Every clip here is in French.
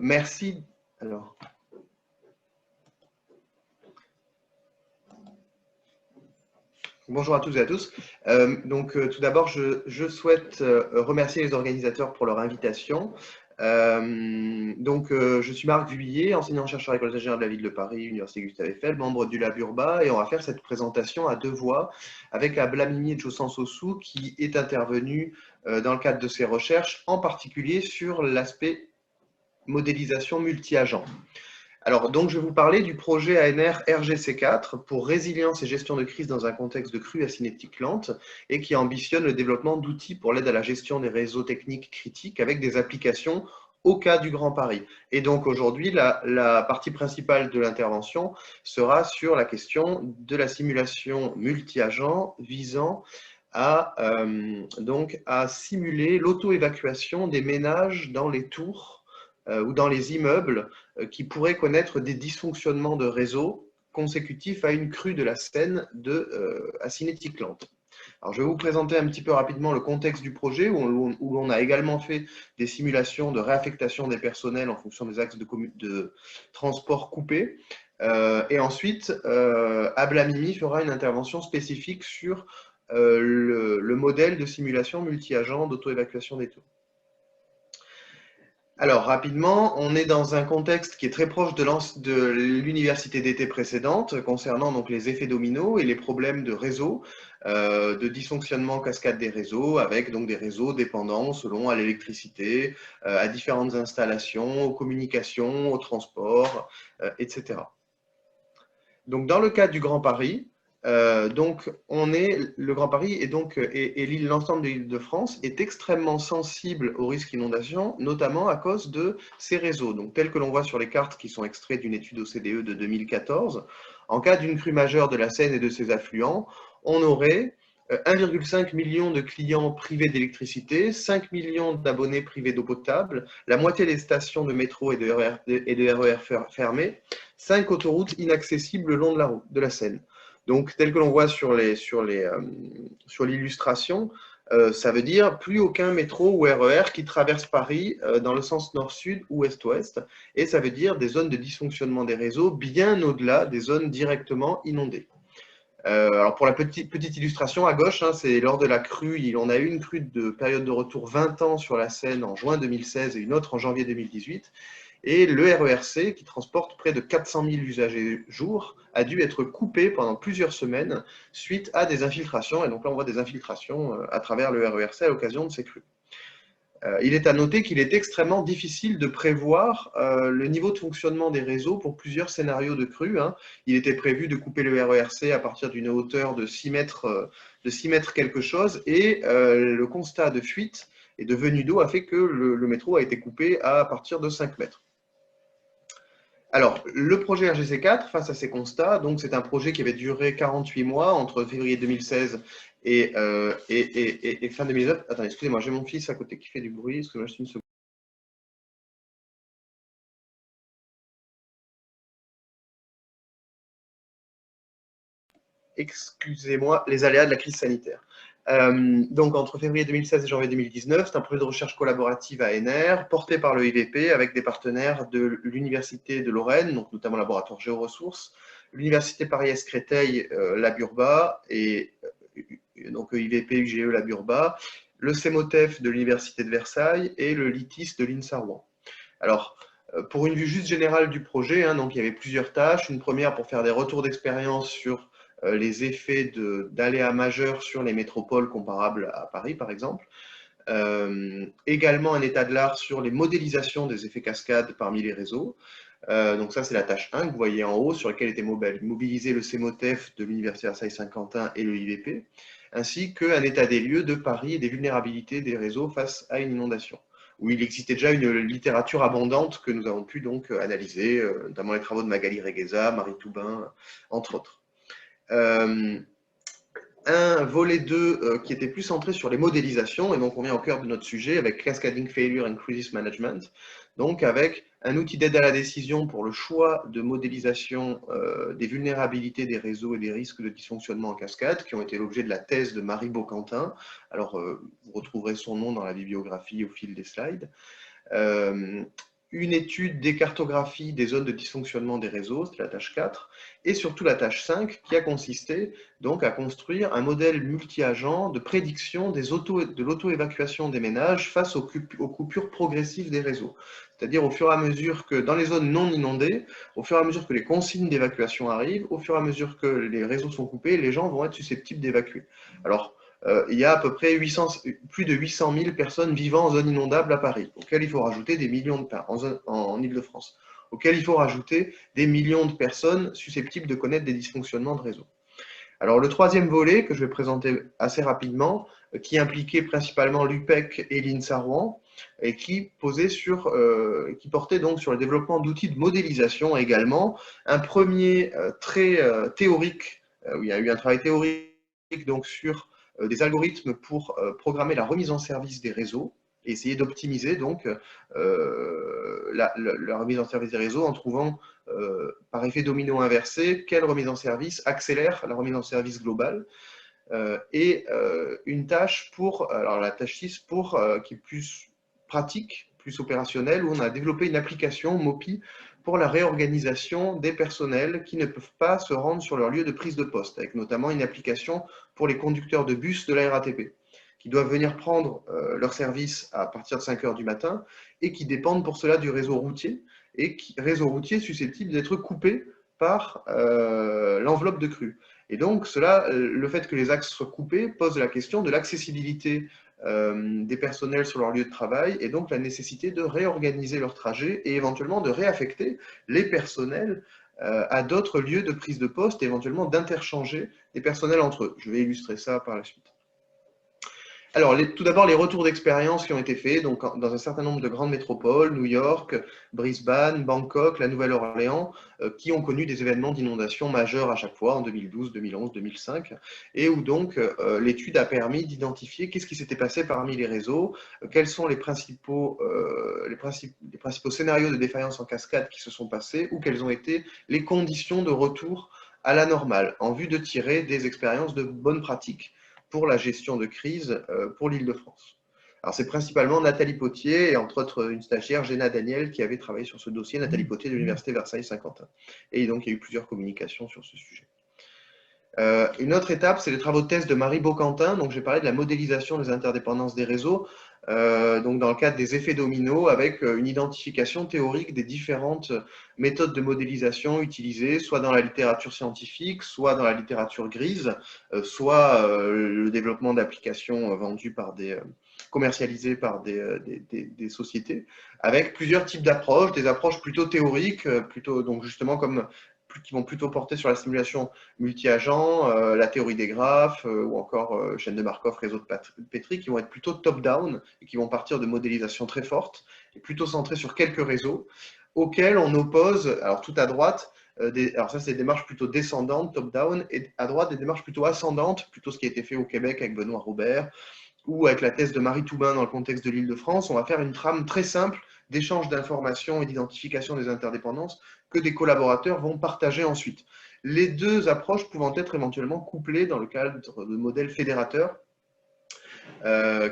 Merci. Alors. Bonjour à toutes et à tous. Tout d'abord, je souhaite remercier les organisateurs pour leur invitation. Je suis Marc Vuillet, enseignant-chercheur à l'École d'ingénieurs de la Ville de Paris, Université Gustave Eiffel, membre du Lab Urba, et on va faire cette présentation à deux voix avec Ablamimi Etchoussan-Sossou qui est intervenu dans le cadre de ses recherches, en particulier sur l'aspect modélisation multi-agent. Alors, donc, je vais vous parler du projet ANR RGC4 pour résilience et gestion de crise dans un contexte de crue à cinétique lente et qui ambitionne le développement d'outils pour l'aide à la gestion des réseaux techniques critiques avec des applications au cas du Grand Paris. Et donc, aujourd'hui, la partie principale de l'intervention sera sur la question de la simulation multi-agent visant à simuler l'auto-évacuation des ménages dans les tours ou dans les immeubles qui pourraient connaître des dysfonctionnements de réseau consécutifs à une crue de la Seine à cinétique lente. Alors, je vais vous présenter un petit peu rapidement le contexte du projet où l'on a également fait des simulations de réaffectation des personnels en fonction des axes de transport coupés. Et ensuite, Ablamimi fera une intervention spécifique sur le modèle de simulation multi-agent d'auto-évacuation des tours. Alors, rapidement, on est dans un contexte qui est très proche de l'université d'été précédente, concernant donc les effets dominos et les problèmes de réseau, de dysfonctionnement cascade des réseaux, avec donc des réseaux dépendants selon à l'électricité, à différentes installations, aux communications, au transport, etc. Donc, dans le cas du Grand Paris, le Grand Paris et l'ensemble de l'Île-de-France est extrêmement sensible au risque d'inondation, notamment à cause de ces réseaux. Donc, tel que l'on voit sur les cartes qui sont extraits d'une étude OCDE de 2014, en cas d'une crue majeure de la Seine et de ses affluents, on aurait 1,5 million de clients privés d'électricité, 5 millions d'abonnés privés d'eau potable, la moitié des stations de métro et de RER fermées, 5 autoroutes inaccessibles le long de la Seine. Donc, tel que l'on voit sur l'illustration, ça veut dire plus aucun métro ou RER qui traverse Paris dans le sens nord-sud ou est-ouest, et ça veut dire des zones de dysfonctionnement des réseaux bien au-delà des zones directement inondées. Alors pour la petite illustration à gauche, c'est lors de la crue, on a eu une crue de période de retour 20 ans sur la Seine en juin 2016 et une autre en janvier 2018. Et le RERC, qui transporte près de 400 000 usagers jour, a dû être coupé pendant plusieurs semaines suite à des infiltrations. Et donc là, on voit des infiltrations à travers le RERC à l'occasion de ces crues. Il est à noter qu'il est extrêmement difficile de prévoir le niveau de fonctionnement des réseaux pour plusieurs scénarios de crue. Il était prévu de couper le RERC à partir d'une hauteur de 6 mètres quelque chose, et le constat de fuite et de venue d'eau a fait que le métro a été coupé à partir de 5 mètres. Alors, le projet RGC4, face à ces constats, donc c'est un projet qui avait duré 48 mois, entre février 2016 et fin 2019. Attendez, excusez-moi, j'ai mon fils à côté qui fait du bruit. Excusez-moi, juste une seconde. Excusez-moi, les aléas de la crise sanitaire. Donc, entre février 2016 et janvier 2019, c'est un projet de recherche collaborative ANR, porté par le IVP, avec des partenaires de l'Université de Lorraine, donc notamment le laboratoire Géoressources, l'Université Paris-Est-Créteil, Lab Urba, et donc IVP, UGE, Lab Urba, le CEMOTEF de l'Université de Versailles et le LITIS de l'INSA Rouen. Alors, pour une vue juste générale du projet, donc il y avait plusieurs tâches. Une première pour faire des retours d'expérience sur les effets d'aléas majeurs sur les métropoles comparables à Paris, par exemple. Également un état de l'art sur les modélisations des effets cascades parmi les réseaux. Donc ça, c'est la tâche 1 que vous voyez en haut, sur laquelle était mobilisé le CEMOTEF de l'Université Versailles-Saint-Quentin et le IVP, ainsi qu'un état des lieux de Paris et des vulnérabilités des réseaux face à une inondation, où il existait déjà une littérature abondante que nous avons pu donc analyser, notamment les travaux de Magali Regueza, Marie Toubin, entre autres. Un volet 2 qui était plus centré sur les modélisations, et donc on vient au cœur de notre sujet avec Cascading Failure and Crisis Management, donc avec un outil d'aide à la décision pour le choix de modélisation des vulnérabilités des réseaux et des risques de dysfonctionnement en cascade, qui ont été l'objet de la thèse de Marie Beauquentin. Alors, vous retrouverez son nom dans la bibliographie au fil des slides. une étude des cartographies des zones de dysfonctionnement des réseaux, c'était la tâche 4, et surtout la tâche 5 qui a consisté donc à construire un modèle multi-agent de prédiction de l'auto-évacuation des ménages face aux coupures progressives des réseaux. C'est-à-dire au fur et à mesure que dans les zones non inondées, au fur et à mesure que les consignes d'évacuation arrivent, au fur et à mesure que les réseaux sont coupés, les gens vont être susceptibles d'évacuer. Alors, il y a à peu près plus de 800 000 personnes vivant en zone inondable à Paris, auxquelles il faut rajouter des millions de en Île-de-France, auxquelles il faut rajouter des millions de personnes susceptibles de connaître des dysfonctionnements de réseau. Alors le troisième volet que je vais présenter assez rapidement, qui impliquait principalement l'UPEC et l'INSA Rouen, et qui portait donc sur le développement d'outils de modélisation également. Un premier très théorique, où il y a eu un travail théorique donc sur des algorithmes pour programmer la remise en service des réseaux et essayer d'optimiser donc la remise en service des réseaux en trouvant par effet domino inversé quelle remise en service accélère la remise en service globale. Et une tâche alors la tâche 6 qui est plus pratique, plus opérationnelle, où on a développé une application MOPI pour la réorganisation des personnels qui ne peuvent pas se rendre sur leur lieu de prise de poste, avec notamment une application pour les conducteurs de bus de la RATP, qui doivent venir prendre leur service à partir de 5 heures du matin et qui dépendent pour cela du réseau routier, réseau routier susceptible d'être coupé par l'enveloppe de crue. Et donc, le fait que les axes soient coupés pose la question de l'accessibilité des personnels sur leur lieu de travail et donc la nécessité de réorganiser leur trajet et éventuellement de réaffecter les personnels à d'autres lieux de prise de poste et éventuellement d'interchanger des personnels entre eux. Je vais illustrer ça par la suite. Alors, tout d'abord, les retours d'expérience qui ont été faits donc, dans un certain nombre de grandes métropoles, New York, Brisbane, Bangkok, la Nouvelle-Orléans, qui ont connu des événements d'inondation majeurs à chaque fois, en 2012, 2011, 2005, et où donc l'étude a permis d'identifier qu'est-ce qui s'était passé parmi les réseaux, quels sont les principaux scénarios de défaillance en cascade qui se sont passés, ou quelles ont été les conditions de retour à la normale, en vue de tirer des expériences de bonnes pratiques pour la gestion de crise pour l'Île-de-France. Alors c'est principalement Nathalie Potier et entre autres une stagiaire, Géna Daniel, qui avait travaillé sur ce dossier, Nathalie Potier de l'Université Versailles-Saint-Quentin. Et donc il y a eu plusieurs communications sur ce sujet. Une autre étape, c'est les travaux de thèse de Marie Beauquentin. Donc j'ai parlé de la modélisation des interdépendances des réseaux, donc dans le cadre des effets dominos, avec une identification théorique des différentes méthodes de modélisation utilisées, soit dans la littérature scientifique, soit dans la littérature grise, soit le développement d'applications vendues commercialisées par des sociétés, avec plusieurs types d'approches, des approches plutôt théoriques, donc justement qui vont plutôt porter sur la simulation multi-agent, la théorie des graphes ou encore chaîne de Markov, réseau de Petri, qui vont être plutôt top-down et qui vont partir de modélisation très forte et plutôt centrées sur quelques réseaux auxquels on oppose, alors tout à droite, alors ça c'est des démarches plutôt descendantes, top-down, et à droite des démarches plutôt ascendantes, plutôt ce qui a été fait au Québec avec Benoît Robert ou avec la thèse de Marie Toubin dans le contexte de l'Île-de-France. On va faire une trame très simple d'échange d'informations et d'identification des interdépendances que des collaborateurs vont partager ensuite. Les deux approches pouvant être éventuellement couplées dans le cadre de modèles fédérateurs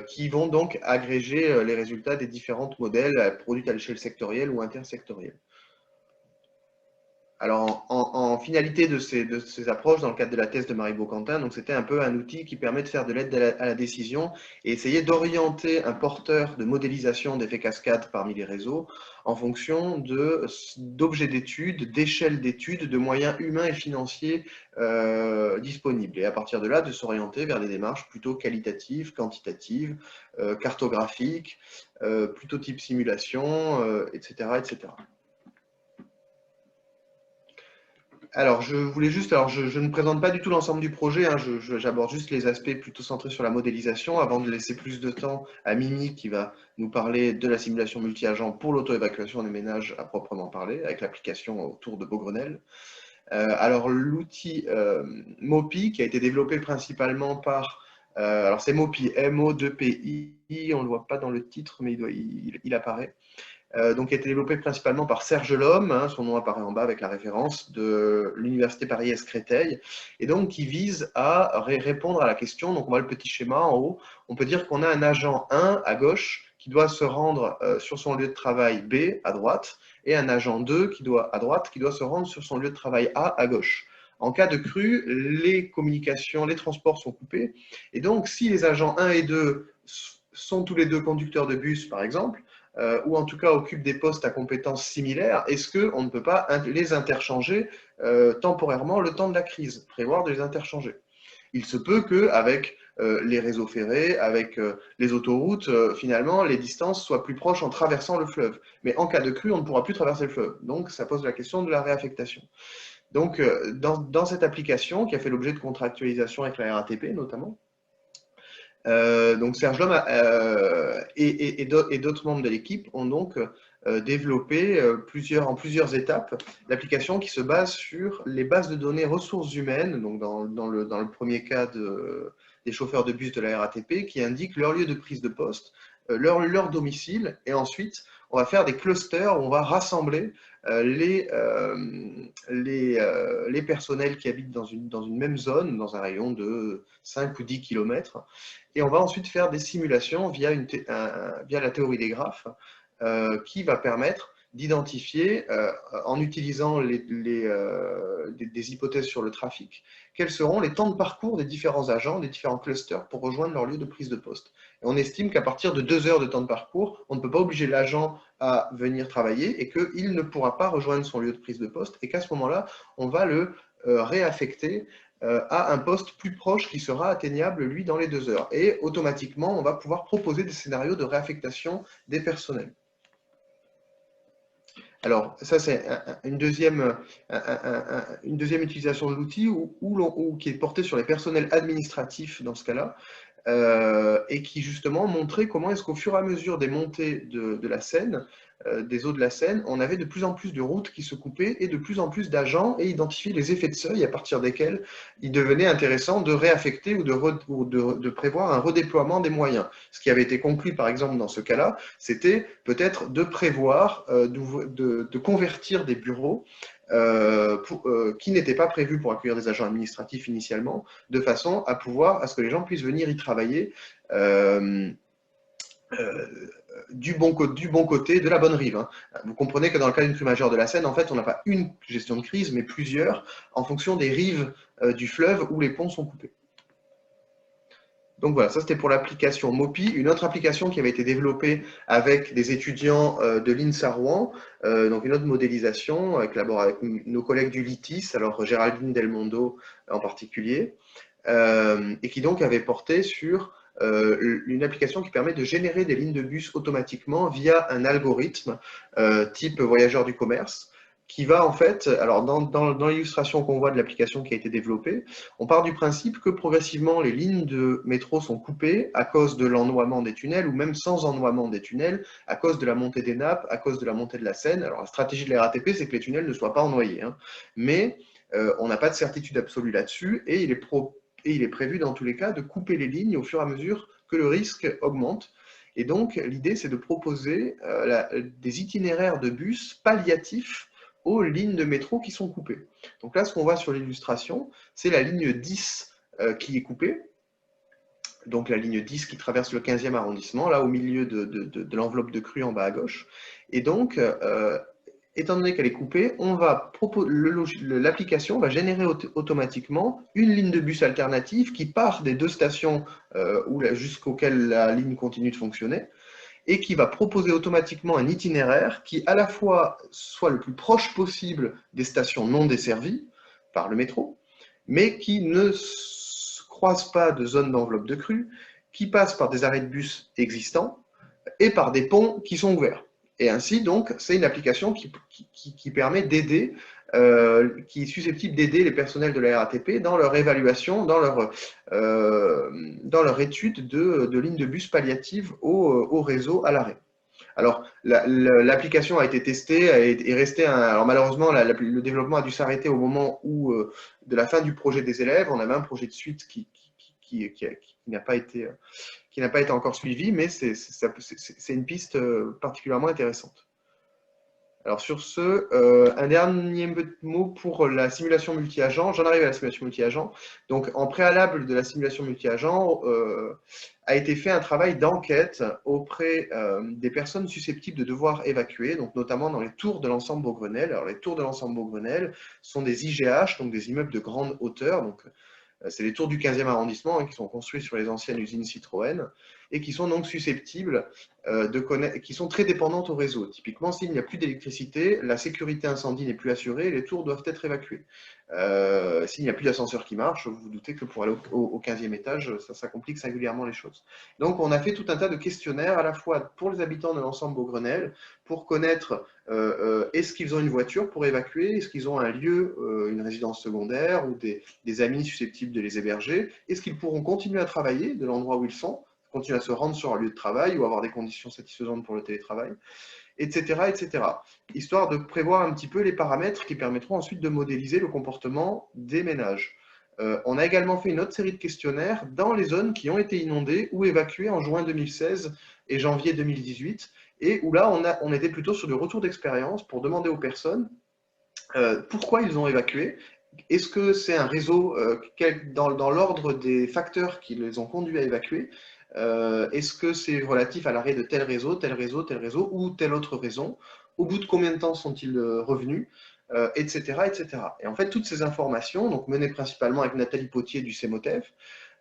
qui vont donc agréger les résultats des différents modèles produits à l'échelle sectorielle ou intersectorielle. Alors, en finalité de ces approches, dans le cadre de la thèse de Marie Beauquentin, donc c'était un peu un outil qui permet de faire de l'aide à la décision et essayer d'orienter un porteur de modélisation d'effets cascades parmi les réseaux en fonction d'objets d'études, d'échelles d'études, de moyens humains et financiers disponibles. Et à partir de là, de s'orienter vers des démarches plutôt qualitatives, quantitatives, cartographiques, plutôt type simulation, etc., etc. Alors, je ne présente pas du tout l'ensemble du projet, hein, j'aborde juste les aspects plutôt centrés sur la modélisation avant de laisser plus de temps à Mimi qui va nous parler de la simulation multi-agent pour l'auto-évacuation des ménages à proprement parler, avec l'application autour de Beaugrenelle. Alors, l'outil MOPI qui a été développé principalement par, alors c'est MOPI, M-O-2-P-I, on ne le voit pas dans le titre, mais il apparaît. Donc, qui a été développé principalement par Serge Lhomme, hein, son nom apparaît en bas avec la référence de l'Université Paris-Est-Créteil, et donc qui vise à répondre à la question, donc on voit le petit schéma en haut, on peut dire qu'on a un agent 1 à gauche qui doit se rendre sur son lieu de travail B à droite, et un agent 2 à droite qui doit se rendre sur son lieu de travail A à gauche. En cas de crue, les communications, les transports sont coupés. Et donc, si les agents 1 et 2 sont tous les deux conducteurs de bus, par exemple, ou en tout cas occupent des postes à compétences similaires, est-ce qu'on ne peut pas les interchanger temporairement le temps de la crise, prévoir de les interchanger? Il se peut qu'avec les réseaux ferrés, avec les autoroutes, finalement, les distances soient plus proches en traversant le fleuve. Mais en cas de crue, on ne pourra plus traverser le fleuve. Donc, ça pose la question de la réaffectation. Donc, dans cette application, qui a fait l'objet de contractualisation avec la RATP notamment, donc Serge Lhomme et d'autres membres de l'équipe ont donc développé en plusieurs étapes l'application qui se base sur les bases de données ressources humaines, donc dans le premier cas des chauffeurs de bus de la RATP, qui indiquent leur lieu de prise de poste, leur domicile, et ensuite on va faire des clusters où on va rassembler les personnels qui habitent dans une même zone, dans un rayon de 5 ou 10 km, et on va ensuite faire des simulations via la théorie des graphes qui va permettre d'identifier, en utilisant des hypothèses sur le trafic, quels seront les temps de parcours des différents agents, des différents clusters pour rejoindre leur lieu de prise de poste. Et on estime qu'à partir de 2 heures de temps de parcours, on ne peut pas obliger l'agent à venir travailler et qu'il ne pourra pas rejoindre son lieu de prise de poste, et qu'à ce moment-là, on va le réaffecter à un poste plus proche qui sera atteignable, lui, dans les 2 heures. Et automatiquement, on va pouvoir proposer des scénarios de réaffectation des personnels. Alors, ça, c'est une deuxième utilisation de l'outil qui est portée sur les personnels administratifs dans ce cas-là, et qui justement montrait comment est-ce qu'au fur et à mesure des montées de la Seine, des eaux de la Seine, on avait de plus en plus de routes qui se coupaient et de plus en plus d'agents, et identifier les effets de seuil à partir desquels il devenait intéressant de réaffecter ou de prévoir un redéploiement des moyens. Ce qui avait été conclu par exemple dans ce cas-là, c'était peut-être de prévoir, de convertir des bureaux qui n'étaient pas prévus pour accueillir des agents administratifs initialement, de façon à ce que les gens puissent venir y travailler du bon côté, de la bonne rive. Vous comprenez que dans le cas d'une crue majeure de la Seine, en fait, on n'a pas une gestion de crise, mais plusieurs, en fonction des rives du fleuve où les ponts sont coupés. Donc voilà, ça c'était pour l'application MOPI. Une autre application qui avait été développée avec des étudiants de l'INSA Rouen, donc une autre modélisation avec nos collègues du LITIS, alors Géraldine Delmondo en particulier, et qui donc avait porté sur une application qui permet de générer des lignes de bus automatiquement via un algorithme type voyageur du commerce, qui va en fait, alors dans l'illustration qu'on voit de l'application qui a été développée, on part du principe que progressivement les lignes de métro sont coupées à cause de l'ennoiement des tunnels, ou même sans ennoiement des tunnels, à cause de la montée des nappes, à cause de la montée de la Seine. Alors la stratégie de la RATP, c'est que les tunnels ne soient pas ennoyés, mais on n'a pas de certitude absolue là-dessus, et il est prévu dans tous les cas de couper les lignes au fur et à mesure que le risque augmente. Et donc l'idée, c'est de proposer des itinéraires de bus palliatifs aux lignes de métro qui sont coupées. Donc là, ce qu'on voit sur l'illustration, c'est la ligne 10 qui est coupée. Donc la ligne 10 qui traverse le 15e arrondissement, là au milieu de l'enveloppe de crue en bas à gauche. Et donc, étant donné qu'elle est coupée, l'application va générer automatiquement une ligne de bus alternative qui part des 2 stations jusqu'auxquelles la ligne continue de fonctionner, et qui va proposer automatiquement un itinéraire qui à la fois soit le plus proche possible des stations non desservies par le métro, mais qui ne croise pas de zone d'enveloppe de crue, qui passe par des arrêts de bus existants et par des ponts qui sont ouverts. Et ainsi, donc, c'est une application qui permet d'aider, qui est susceptible d'aider les personnels de la RATP dans leur évaluation, dans leur étude de lignes de bus palliatives au réseau à l'arrêt. Alors, l'application a été testée et restée alors malheureusement, le développement a dû s'arrêter au moment de la fin du projet des élèves. On avait un projet de suite qui n'a pas été encore suivi, mais c'est une piste particulièrement intéressante. Alors sur ce, un dernier mot pour la simulation multi-agent. J'en arrive à la simulation multi-agent. Donc en préalable de la simulation multi-agent, a été fait un travail d'enquête auprès des personnes susceptibles de devoir évacuer, donc notamment dans les tours de l'ensemble Beaugrenelle. Alors les tours de l'ensemble Beaugrenelle sont des IGH, donc des immeubles de grande hauteur. Donc c'est les tours du 15e arrondissement qui sont construits sur les anciennes usines Citroën et qui sont donc susceptibles de connaître, qui sont très dépendantes au réseau. Typiquement, s'il n'y a plus d'électricité, la sécurité incendie n'est plus assurée et les tours doivent être évacuées. S'il n'y a plus d'ascenseur qui marche, vous vous doutez que pour aller au 15e étage, ça complique singulièrement les choses. Donc, on a fait tout un tas de questionnaires à la fois pour les habitants de l'ensemble Beaugrenelle pour connaître est-ce qu'ils ont une voiture pour évacuer, est-ce qu'ils ont un lieu, une résidence secondaire ou des amis susceptibles de les héberger, est-ce qu'ils pourront continuer à travailler de l'endroit où ils sont, continuer à se rendre sur un lieu de travail ou avoir des conditions satisfaisantes pour le télétravail, etc., etc. Histoire de prévoir un petit peu les paramètres qui permettront ensuite de modéliser le comportement des ménages. On a également fait une autre série de questionnaires dans les zones qui ont été inondées ou évacuées en juin 2016 et janvier 2018, et où là, on était plutôt sur du retour d'expérience pour demander aux personnes pourquoi ils ont évacué. Est-ce que c'est un réseau dans l'ordre des facteurs qui les ont conduits à évacuer? Est-ce que c'est relatif à l'arrêt de tel réseau, tel réseau, tel réseau ou telle autre raison? Au bout de combien de temps sont-ils revenus? Etc., etc. Et en fait, toutes ces informations, donc menées principalement avec Nathalie Potier du CEMOTEF,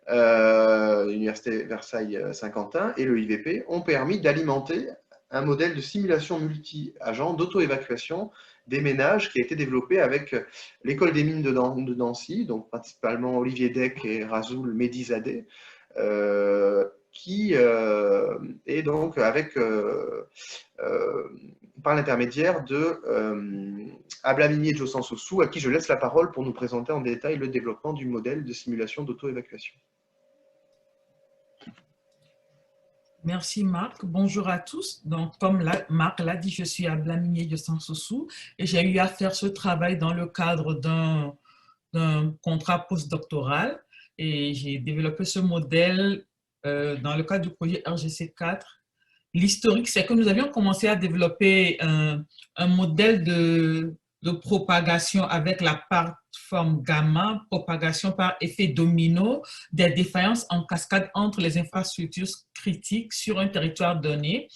l'Université Versailles-Saint-Quentin et le IVP, ont permis d'alimenter un modèle de simulation multi-agent d'auto-évacuation des ménages qui a été développé avec l'école des mines de Nancy, donc principalement Olivier Deck et Rasoul Medizadeh, qui est donc avec, par l'intermédiaire de Ablamini et Josan Sossou, à qui je laisse la parole pour nous présenter en détail le développement du modèle de simulation d'auto-évacuation. Merci Marc. Bonjour à tous. Donc, comme Marc l'a dit, je suis Ablamini Josan Sossou et j'ai eu à faire ce travail dans le cadre d'un contrat postdoctoral et j'ai développé ce modèle dans le cadre du projet RGC4. L'historique, c'est que nous avions commencé à développer un modèle de propagation avec la plateforme gamma, propagation par effet domino des défaillances en cascade entre les infrastructures critiques sur un territoire donné.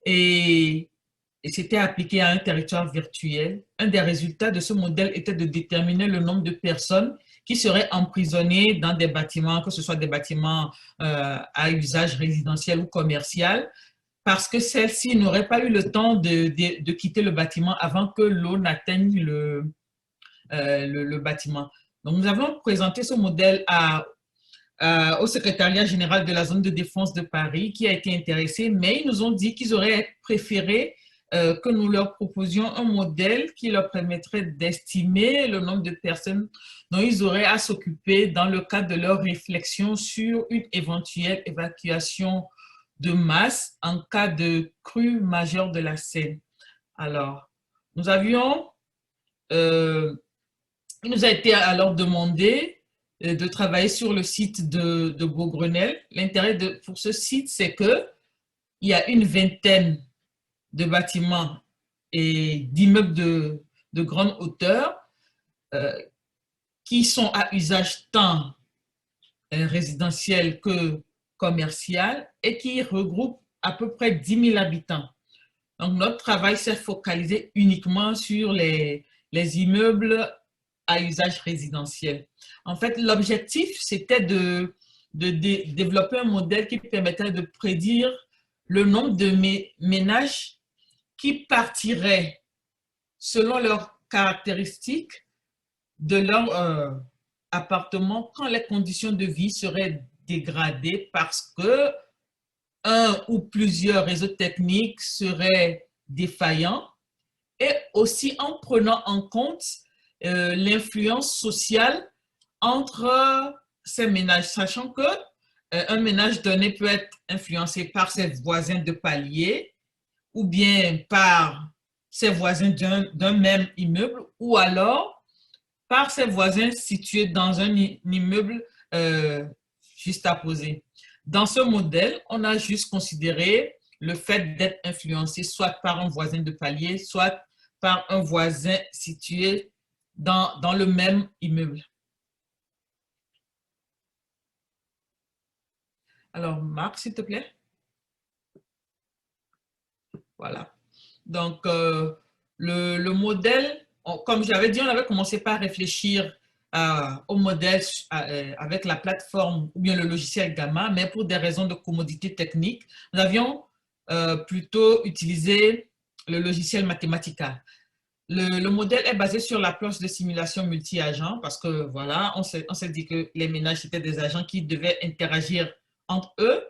Et c'était appliqué à un territoire virtuel. Un des résultats de ce modèle était de déterminer le nombre de personnes qui seraient emprisonnées dans des bâtiments, que ce soit des bâtiments à usage résidentiel ou commercial, parce que celles-ci n'auraient pas eu le temps de quitter le bâtiment avant que l'eau n'atteigne le bâtiment. Donc, nous avons présenté ce modèle au secrétariat général de la zone de défense de Paris qui a été intéressé, mais ils nous ont dit qu'ils auraient préféré que nous leur proposions un modèle qui leur permettrait d'estimer le nombre de personnes dont ils auraient à s'occuper dans le cadre de leur réflexion sur une éventuelle évacuation de masse en cas de crue majeure de la Seine. Alors, il nous a été alors demandé de travailler sur le site de Beaugrenelle. L'intérêt pour ce site, c'est qu'il y a une vingtaine de bâtiments et d'immeubles de grande hauteur qui sont à usage tant résidentiel que commercial et qui regroupe à peu près 10 000 habitants. Donc, notre travail s'est focalisé uniquement sur les immeubles à usage résidentiel. En fait, l'objectif, c'était de développer un modèle qui permettait de prédire le nombre de ménages qui partiraient selon leurs caractéristiques de leur appartement quand les conditions de vie seraient dégradées parce que un ou plusieurs réseaux techniques seraient défaillants et aussi en prenant en compte l'influence sociale entre ces ménages, sachant que un ménage donné peut être influencé par ses voisins de palier ou bien par ses voisins d'un même immeuble ou alors par ses voisins situés dans un immeuble juste à poser. Dans ce modèle, on a juste considéré le fait d'être influencé soit par un voisin de palier, soit par un voisin situé dans le même immeuble. Alors, Marc, s'il te plaît. Voilà. Donc, le modèle, comme j'avais dit, on avait commencé par réfléchir au modèle avec la plateforme ou bien le logiciel Gamma, mais pour des raisons de commodité technique, nous avions plutôt utilisé le logiciel Mathematica. Le modèle est basé sur l'approche de simulation multi-agents parce que voilà, on s'est dit que les ménages étaient des agents qui devaient interagir entre eux.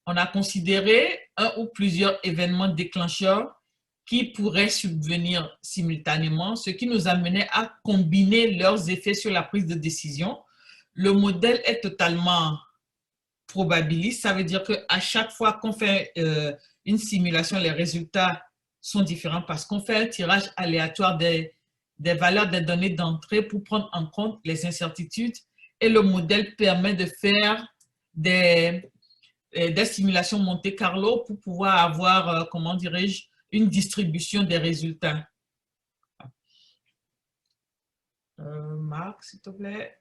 On a considéré un ou plusieurs événements déclencheurs qui pourraient subvenir simultanément, ce qui nous amenait à combiner leurs effets sur la prise de décision. Le modèle est totalement probabiliste, ça veut dire qu'à chaque fois qu'on fait une simulation, les résultats sont différents parce qu'on fait un tirage aléatoire des valeurs des données d'entrée pour prendre en compte les incertitudes et le modèle permet de faire des simulations Monte Carlo pour pouvoir avoir, comment dirais-je, une distribution des résultats. Marc, s'il te plaît.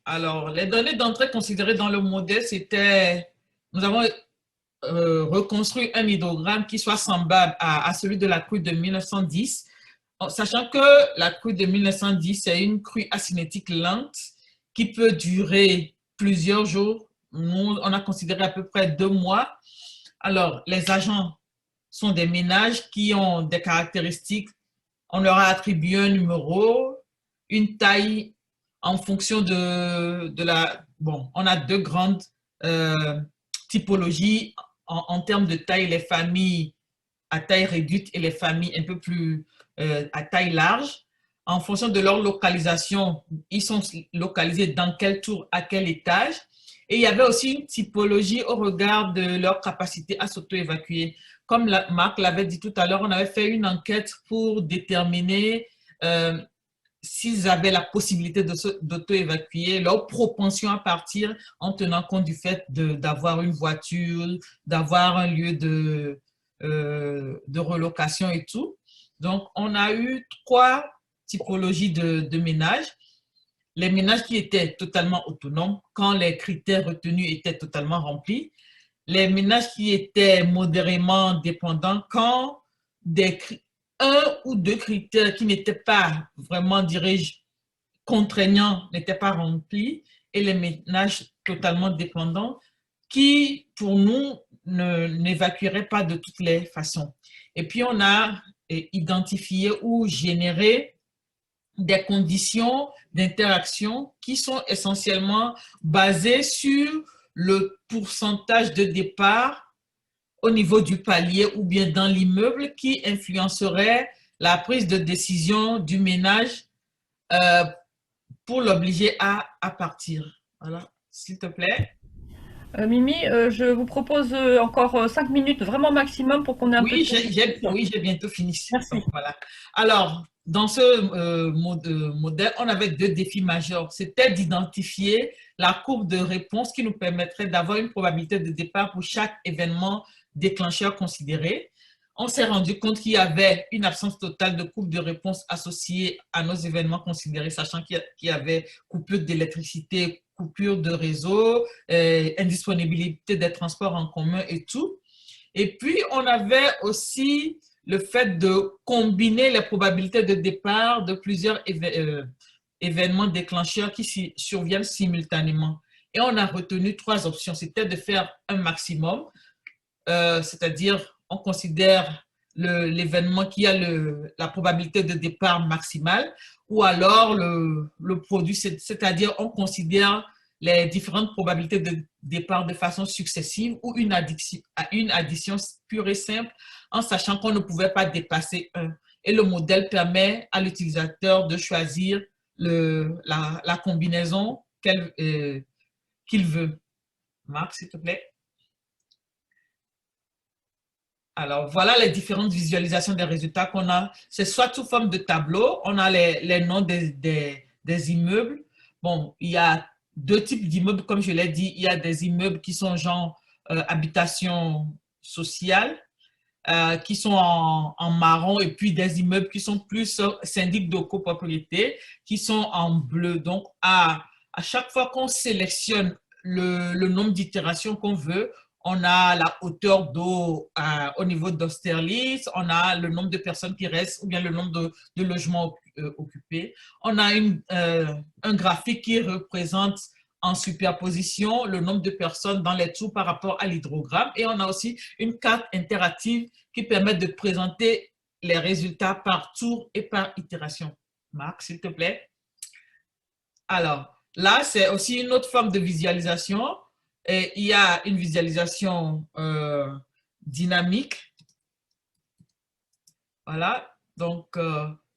Alors, les données d'entrée considérées dans le modèle, c'était, nous avons reconstruit un hydrogramme qui soit semblable à celui de la crue de 1910, sachant que la crue de 1910, c'est une crue acinétique lente qui peut durer plusieurs jours. Nous, on a considéré à peu près 2 mois. Alors, les agents sont des ménages qui ont des caractéristiques. On leur a attribué un numéro, une taille en fonction de la... Bon, on a 2 grandes typologies en termes de taille, les familles à taille réduite et les familles un peu plus à taille large. En fonction de leur localisation, ils sont localisés dans quelle tour, à quel étage. Et il y avait aussi une typologie au regard de leur capacité à s'auto-évacuer. Comme Marc l'avait dit tout à l'heure, on avait fait une enquête pour déterminer s'ils avaient la possibilité d'auto-évacuer, leur propension à partir en tenant compte du fait d'avoir une voiture, d'avoir un lieu de relocation et tout. Donc, on a eu 3 typologies de ménages. Les ménages qui étaient totalement autonomes quand les critères retenus étaient totalement remplis. Les ménages qui étaient modérément dépendants quand un ou 2 critères qui n'étaient pas vraiment, dirais-je, contraignants n'étaient pas remplis et les ménages totalement dépendants qui, pour nous, n'évacueraient pas de toutes les façons. Et puis, on a identifié ou généré des conditions d'interaction qui sont essentiellement basées sur le pourcentage de départ au niveau du palier ou bien dans l'immeuble qui influencerait la prise de décision du ménage pour l'obliger à partir. Voilà, s'il te plaît. Mimi, je vous propose encore 5 minutes, vraiment maximum, pour qu'on ait un peu de temps. Oui, j'ai bientôt fini. Merci. Donc, voilà. Alors, dans ce modèle, on avait 2 défis majeurs. C'était d'identifier la courbe de réponse qui nous permettrait d'avoir une probabilité de départ pour chaque événement déclencheur considéré. On s'est rendu compte qu'il y avait une absence totale de courbe de réponse associée à nos événements considérés, sachant qu'il y avait coupure d'électricité, coupure de réseau, indisponibilité des transports en commun et tout. Et puis, on avait aussi le fait de combiner les probabilités de départ de plusieurs événements déclencheurs qui surviennent simultanément. Et on a retenu 3 options. C'était de faire un maximum, c'est-à-dire on considère l'événement qui a la probabilité de départ maximale, ou alors le produit, c'est-à-dire on considère les différentes probabilités de départ de façon successive ou une addition pure et simple en sachant qu'on ne pouvait pas dépasser 1. Et le modèle permet à l'utilisateur de choisir la combinaison qu'il veut. Marc, s'il te plaît. Alors, voilà les différentes visualisations des résultats qu'on a. C'est soit sous forme de tableau, on a les noms des immeubles. Bon, il y a 2 types d'immeubles, comme je l'ai dit. Il y a des immeubles qui sont genre habitations sociales qui sont en marron et puis des immeubles qui sont plus syndics de copropriété qui sont en bleu. Donc, à chaque fois qu'on sélectionne le nombre d'itérations qu'on veut, on a la hauteur d'eau au niveau d'Austerlitz, on a le nombre de personnes qui restent ou bien le nombre de logements occupés. On a un graphique qui représente en superposition le nombre de personnes dans les tours par rapport à l'hydrogramme. Et on a aussi une carte interactive qui permet de présenter les résultats par tour et par itération. Marc, s'il te plaît. Alors, là, c'est aussi une autre forme de visualisation. Et il y a une visualisation dynamique. Voilà. Donc,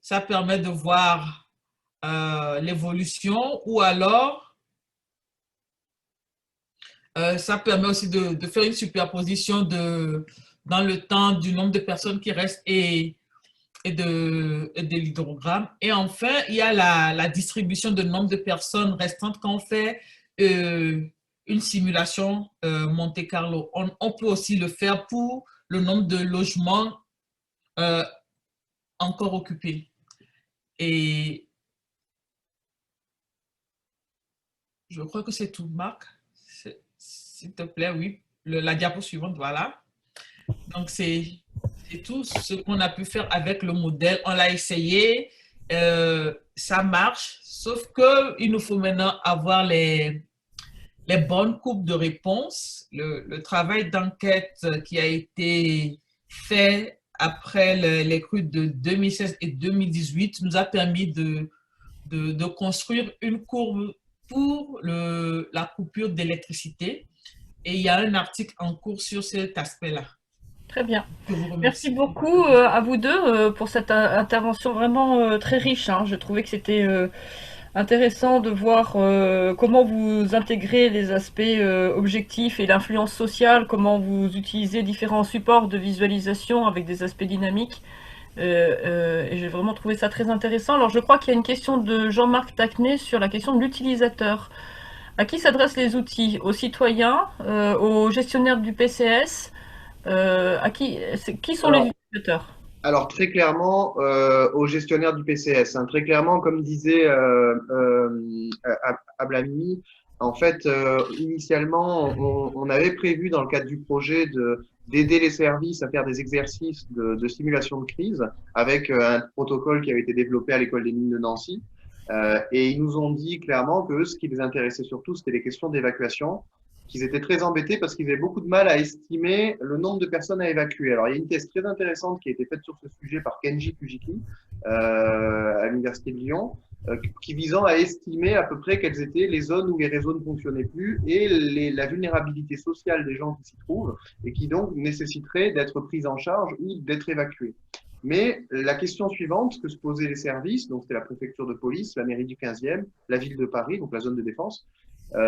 ça permet de voir l'évolution ou alors ça permet aussi de faire une superposition dans le temps du nombre de personnes qui restent et de l'hydrogramme. Et enfin, il y a la distribution de nombre de personnes restantes quand on fait une simulation Monte Carlo. On peut aussi le faire pour le nombre de logements encore occupés. Et je crois que c'est tout, Marc. S'il te plaît, oui. La diapo suivante, voilà. Donc, c'est tout ce qu'on a pu faire avec le modèle. On l'a essayé, ça marche, sauf qu'il nous faut maintenant avoir les bonnes courbes de réponse. Le travail d'enquête qui a été fait après les crues de 2016 et 2018 nous a permis de construire une courbe pour la coupure d'électricité. Et il y a un article en cours sur cet aspect-là. Très bien. Merci beaucoup à vous deux pour cette intervention vraiment très riche. Hein. Je trouvais que c'était intéressant de voir comment vous intégrez les aspects objectifs et l'influence sociale, comment vous utilisez différents supports de visualisation avec des aspects dynamiques. Et j'ai vraiment trouvé ça très intéressant. Alors, je crois qu'il y a une question de Jean-Marc Tacnet sur la question de l'utilisateur. À qui s'adressent les outils? Aux citoyens, aux gestionnaires du PCS, qui sont les utilisateurs? Alors, très clairement, aux gestionnaires du PCS. Hein, très clairement, comme disait Ablamimi, en fait, initialement, on avait prévu dans le cadre du projet d'aider les services à faire des exercices de simulation de crise avec un protocole qui avait été développé à l'école des mines de Nancy. Et ils nous ont dit clairement que ce qui les intéressait surtout, c'était les questions d'évacuation, qu'ils étaient très embêtés parce qu'ils avaient beaucoup de mal à estimer le nombre de personnes à évacuer. Alors, il y a une thèse très intéressante qui a été faite sur ce sujet par Kenji Kujiki à l'Université de Lyon, qui visant à estimer à peu près quelles étaient les zones où les réseaux ne fonctionnaient plus et la vulnérabilité sociale des gens qui s'y trouvent et qui donc nécessiteraient d'être pris en charge ou d'être évacués. Mais la question suivante que se posaient les services, donc c'était la préfecture de police, la mairie du 15e, la ville de Paris, donc la zone de défense,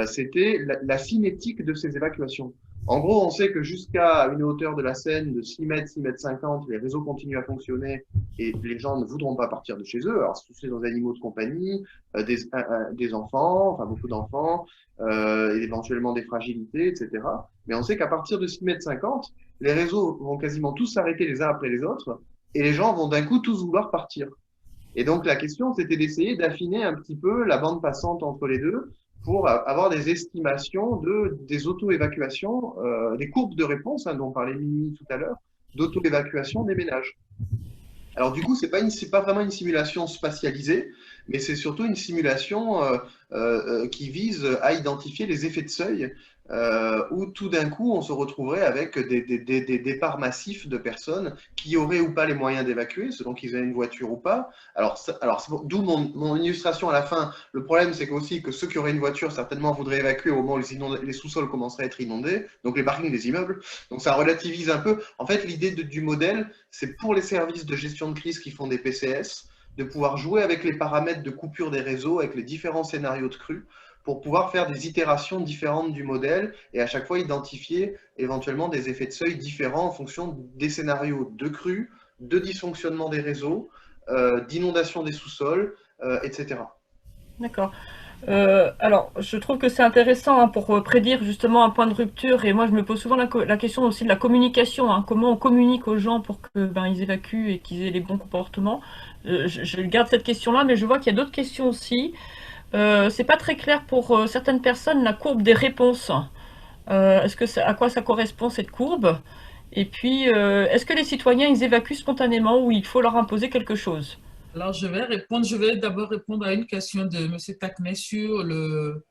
c'était la cinétique de ces évacuations. En gros, on sait que jusqu'à une hauteur de la Seine de 6 mètres, 6 mètres 50, les réseaux continuent à fonctionner et les gens ne voudront pas partir de chez eux. Alors, c'est dans des animaux de compagnie, des enfants, enfin beaucoup d'enfants, éventuellement des fragilités, etc. Mais on sait qu'à partir de 6 mètres 50, les réseaux vont quasiment tous s'arrêter les uns après les autres et les gens vont d'un coup tous vouloir partir. Et donc, la question, c'était d'essayer d'affiner un petit peu la bande passante entre les deux pour avoir des estimations des auto-évacuations, des courbes de réponse, hein, dont parlait Mimi tout à l'heure, d'auto-évacuation des ménages. Alors du coup, c'est pas vraiment une simulation spatialisée, mais c'est surtout une simulation qui vise à identifier les effets de seuil, où tout d'un coup, on se retrouverait avec des départs massifs de personnes qui auraient ou pas les moyens d'évacuer, selon qu'ils aient une voiture ou pas. Alors d'où mon illustration à la fin. Le problème, c'est aussi que ceux qui auraient une voiture, certainement, voudraient évacuer au moment où les sous-sols commenceraient à être inondés, donc les parkings des immeubles. Donc ça relativise un peu. En fait, l'idée du modèle, c'est pour les services de gestion de crise qui font des PCS, de pouvoir jouer avec les paramètres de coupure des réseaux, avec les différents scénarios de crue, pour pouvoir faire des itérations différentes du modèle et à chaque fois identifier éventuellement des effets de seuil différents en fonction des scénarios de crue, de dysfonctionnement des réseaux, d'inondation des sous-sols, etc. D'accord. Alors, je trouve que c'est intéressant hein, pour prédire justement un point de rupture. Et moi, je me pose souvent la question aussi de la communication. Hein, comment on communique aux gens pour que ils évacuent et qu'ils aient les bons comportements. Je garde cette question-là, mais je vois qu'il y a d'autres questions aussi. C'est pas très clair pour certaines personnes la courbe des réponses. À quoi ça correspond cette courbe? Et puis, est-ce que les citoyens ils évacuent spontanément ou il faut leur imposer quelque chose? Alors, je vais d'abord répondre à une question de M. Tacnet sur euh,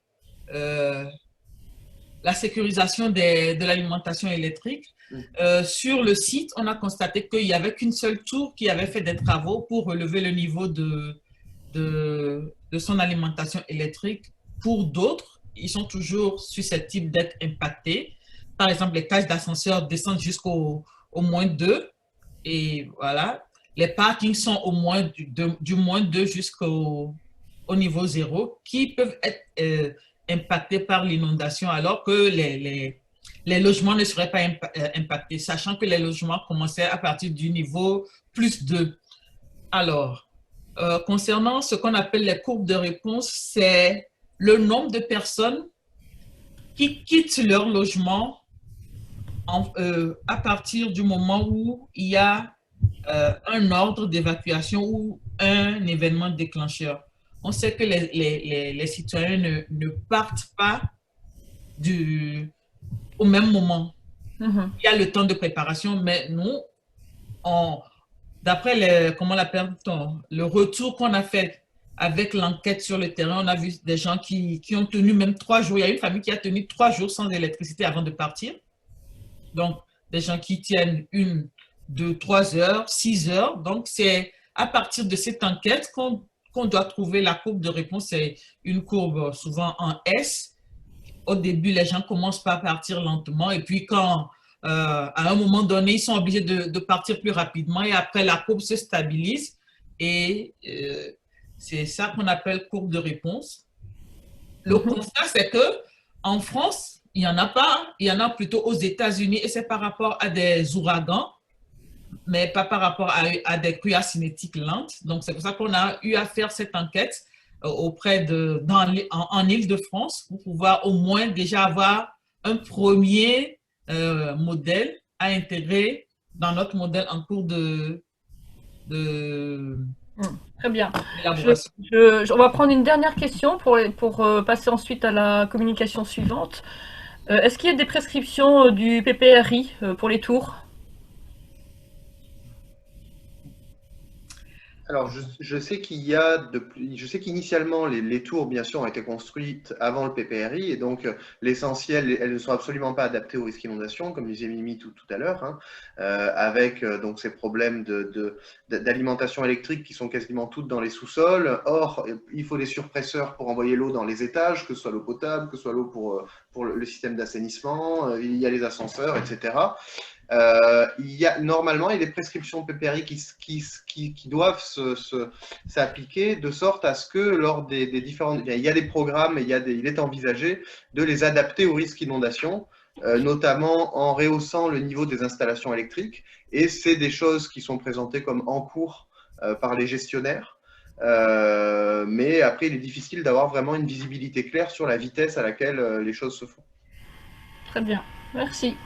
la sécurisation de l'alimentation électrique. Sur le site, on a constaté qu'il n'y avait qu'une seule tour qui avait fait des travaux pour relever le niveau de son alimentation électrique. Pour d'autres, ils sont toujours susceptibles d'être impactés. Par exemple, les cages d'ascenseur descendent jusqu'au moins 2. Et voilà, les parkings sont du moins 2 jusqu'au niveau 0, qui peuvent être impactés par l'inondation, alors que les logements ne seraient pas impactés, sachant que les logements commençaient à partir du niveau plus 2. Alors, concernant ce qu'on appelle les courbes de réponse, c'est le nombre de personnes qui quittent leur logement à partir du moment où il y a un ordre d'évacuation ou un événement déclencheur. On sait que les citoyens ne partent pas au même moment. Il y a le temps de préparation, mais nous, d'après le retour qu'on a fait avec l'enquête sur le terrain, on a vu des gens qui ont tenu même 3 jours. Il y a une famille qui a tenu 3 jours sans électricité avant de partir. Donc, des gens qui tiennent 1, 2, 3 heures, 6 heures. Donc, c'est à partir de cette enquête qu'on doit trouver la courbe de réponse. C'est une courbe souvent en S. Au début, les gens commencent par partir lentement et puis quand, à un moment donné, ils sont obligés de partir plus rapidement et après, la courbe se stabilise et c'est ça qu'on appelle courbe de réponse. Le constat, c'est qu'en France, il n'y en a pas, il y en a plutôt aux États-Unis et c'est par rapport à des ouragans, mais pas par rapport à des crues cinétiques lentes. Donc, c'est pour ça qu'on a eu à faire cette enquête en Île-de-France pour pouvoir au moins déjà avoir un premier modèle à intégrer dans notre modèle en cours Très bien. On va prendre une dernière question pour passer ensuite à la communication suivante. Est-ce qu'il y a des prescriptions du PPRI pour les tours? Alors, je sais qu'initialement, les tours, bien sûr, ont été construites avant le PPRI et donc l'essentiel, elles ne sont absolument pas adaptées au risque d'inondation, comme disait Mimi tout à l'heure, hein, avec donc ces problèmes d'alimentation électrique qui sont quasiment toutes dans les sous-sols. Or, il faut des surpresseurs pour envoyer l'eau dans les étages, que ce soit l'eau potable, que ce soit l'eau pour le système d'assainissement, il y a les ascenseurs, etc. Normalement, il y a des prescriptions PPRI qui doivent s'appliquer de sorte à ce que lors des différentes... Il y a des programmes et il est envisagé de les adapter au risque d'inondation, notamment en rehaussant le niveau des installations électriques. Et c'est des choses qui sont présentées comme en cours par les gestionnaires. Mais après, il est difficile d'avoir vraiment une visibilité claire sur la vitesse à laquelle les choses se font. Très bien, merci.